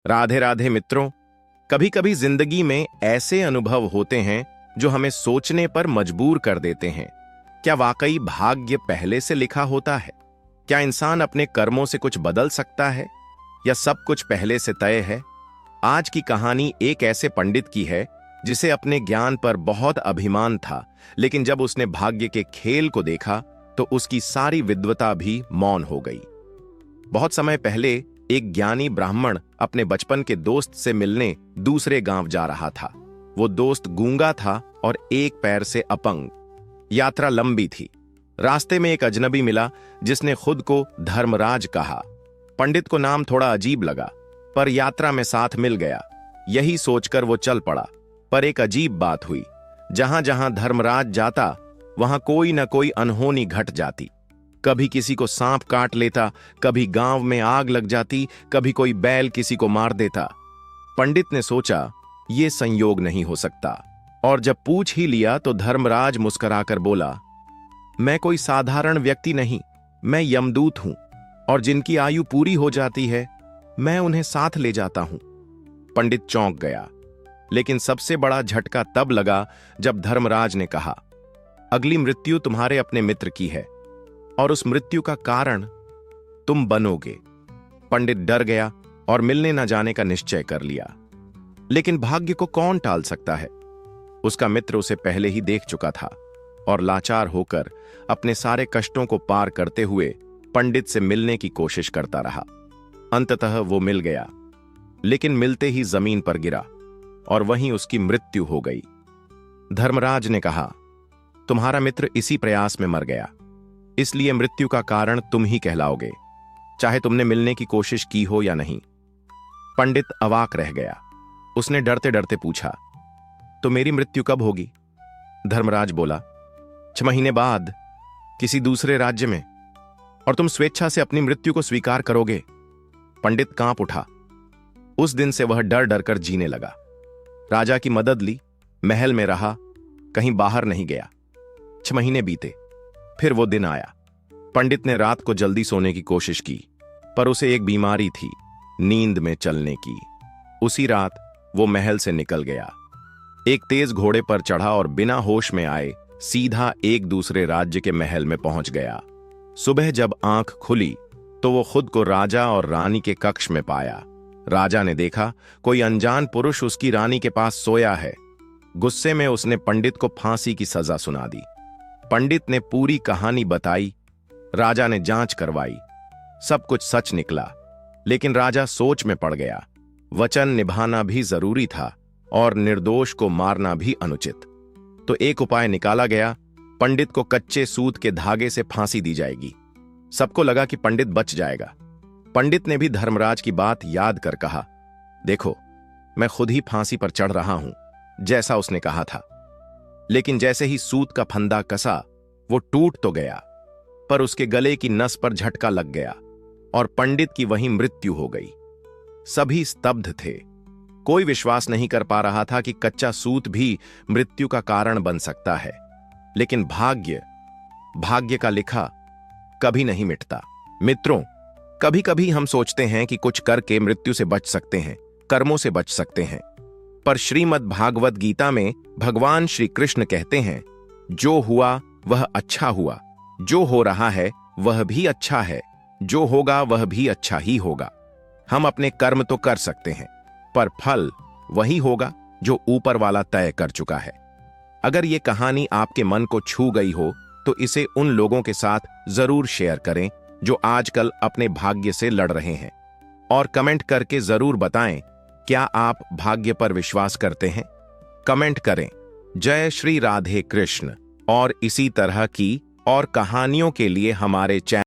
राधे राधे मित्रों। कभी कभी जिंदगी में ऐसे अनुभव होते हैं जो हमें सोचने पर मजबूर कर देते हैं। क्या वाकई भाग्य पहले से लिखा होता है? क्या इंसान अपने कर्मों से कुछ बदल सकता है, या सब कुछ पहले से तय है? आज की कहानी एक ऐसे पंडित की है जिसे अपने ज्ञान पर बहुत अभिमान था, लेकिन जब उसने भाग्य के खेल को देखा तो उसकी सारी विद्वता भी मौन हो गई। बहुत समय पहले एक ज्ञानी ब्राह्मण अपने बचपन के दोस्त से मिलने दूसरे गांव जा रहा था। वो दोस्त गूंगा था और एक पैर से अपंग। यात्रा लंबी थी। रास्ते में एक अजनबी मिला जिसने खुद को धर्मराज कहा। पंडित को नाम थोड़ा अजीब लगा, पर यात्रा में साथ मिल गया। यही सोचकर वो चल पड़ा। पर एक अजीब बात हुई। जहां जहां धर्मराज जाता वहां कोई न कोई अनहोनी घट जाती। कभी किसी को सांप काट लेता, कभी गांव में आग लग जाती, कभी कोई बैल किसी को मार देता। पंडित ने सोचा ये संयोग नहीं हो सकता, और जब पूछ ही लिया तो धर्मराज मुस्कुराकर बोला, मैं कोई साधारण व्यक्ति नहीं, मैं यमदूत हूं, और जिनकी आयु पूरी हो जाती है मैं उन्हें साथ ले जाता हूं। पंडित चौंक गया, लेकिन सबसे बड़ा झटका तब लगा जब धर्मराज ने कहा, अगली मृत्यु तुम्हारे अपने मित्र की है, और उस मृत्यु का कारण तुम बनोगे। पंडित डर गया और मिलने न जाने का निश्चय कर लिया। लेकिन भाग्य को कौन टाल सकता है? उसका मित्र उसे पहले ही देख चुका था, और लाचार होकर अपने सारे कष्टों को पार करते हुए पंडित से मिलने की कोशिश करता रहा। अंततः वो मिल गया, लेकिन मिलते ही जमीन पर गिरा और वहीं उसकी मृत्यु हो गई। धर्मराज ने कहा, तुम्हारा मित्र इसी प्रयास में मर गया, इसलिए मृत्यु का कारण तुम ही कहलाओगे, चाहे तुमने मिलने की कोशिश की हो या नहीं। पंडित अवाक रह गया। उसने डरते डरते पूछा, तो मेरी मृत्यु कब होगी? धर्मराज बोला, 6 महीने बाद, किसी दूसरे राज्य में, और तुम स्वेच्छा से अपनी मृत्यु को स्वीकार करोगे। पंडित कांप उठा। उस दिन से वह डर डर कर जीने लगा। राजा की मदद ली, महल में रहा, कहीं बाहर नहीं गया। 6 महीने बीते, फिर वो दिन आया। पंडित ने रात को जल्दी सोने की कोशिश की, पर उसे एक बीमारी थी, नींद में चलने की। उसी रात वो महल से निकल गया। एक तेज घोड़े पर चढ़ा और बिना होश में आए सीधा एक दूसरे राज्य के महल में पहुंच गया। सुबह जब आंख खुली तो वो खुद को राजा और रानी के कक्ष में पाया। राजा ने देखा कोई अनजान पुरुष उसकी रानी के पास सोया है। गुस्से में उसने पंडित को फांसी की सजा सुना दी। पंडित ने पूरी कहानी बताई। राजा ने जांच करवाई। सब कुछ सच निकला, लेकिन राजा सोच में पड़ गया। वचन निभाना भी जरूरी था और निर्दोष को मारना भी अनुचित। तो एक उपाय निकाला गया। पंडित को कच्चे सूत के धागे से फांसी दी जाएगी। सबको लगा कि पंडित बच जाएगा। पंडित ने भी धर्मराज की बात याद कर कहा, देखो, मैं खुद ही फांसी पर चढ़ रहा हूं, जैसा उसने कहा था। लेकिन जैसे ही सूत का फंदा कसा, वो टूट तो गया, पर उसके गले की नस पर झटका लग गया और पंडित की वहीं मृत्यु हो गई। सभी स्तब्ध थे। कोई विश्वास नहीं कर पा रहा था कि कच्चा सूत भी मृत्यु का कारण बन सकता है। लेकिन भाग्य का लिखा कभी नहीं मिटता। मित्रों, कभी कभी हम सोचते हैं कि कुछ करके मृत्यु से बच सकते हैं, कर्मों से बच सकते हैं, पर श्रीमद् भागवत गीता में भगवान श्री कृष्ण कहते हैं, जो हुआ वह अच्छा हुआ, जो हो रहा है वह भी अच्छा है, जो होगा वह भी अच्छा ही होगा। हम अपने कर्म तो कर सकते हैं, पर फल वही होगा जो ऊपर वाला तय कर चुका है। अगर ये कहानी आपके मन को छू गई हो तो इसे उन लोगों के साथ जरूर शेयर करें जो आजकल अपने भाग्य से लड़ रहे हैं, और कमेंट करके जरूर बताएं, क्या आप भाग्य पर विश्वास करते हैं? कमेंट करें। जय श्री राधे कृष्ण। और इसी तरह की और कहानियों के लिए हमारे चैनल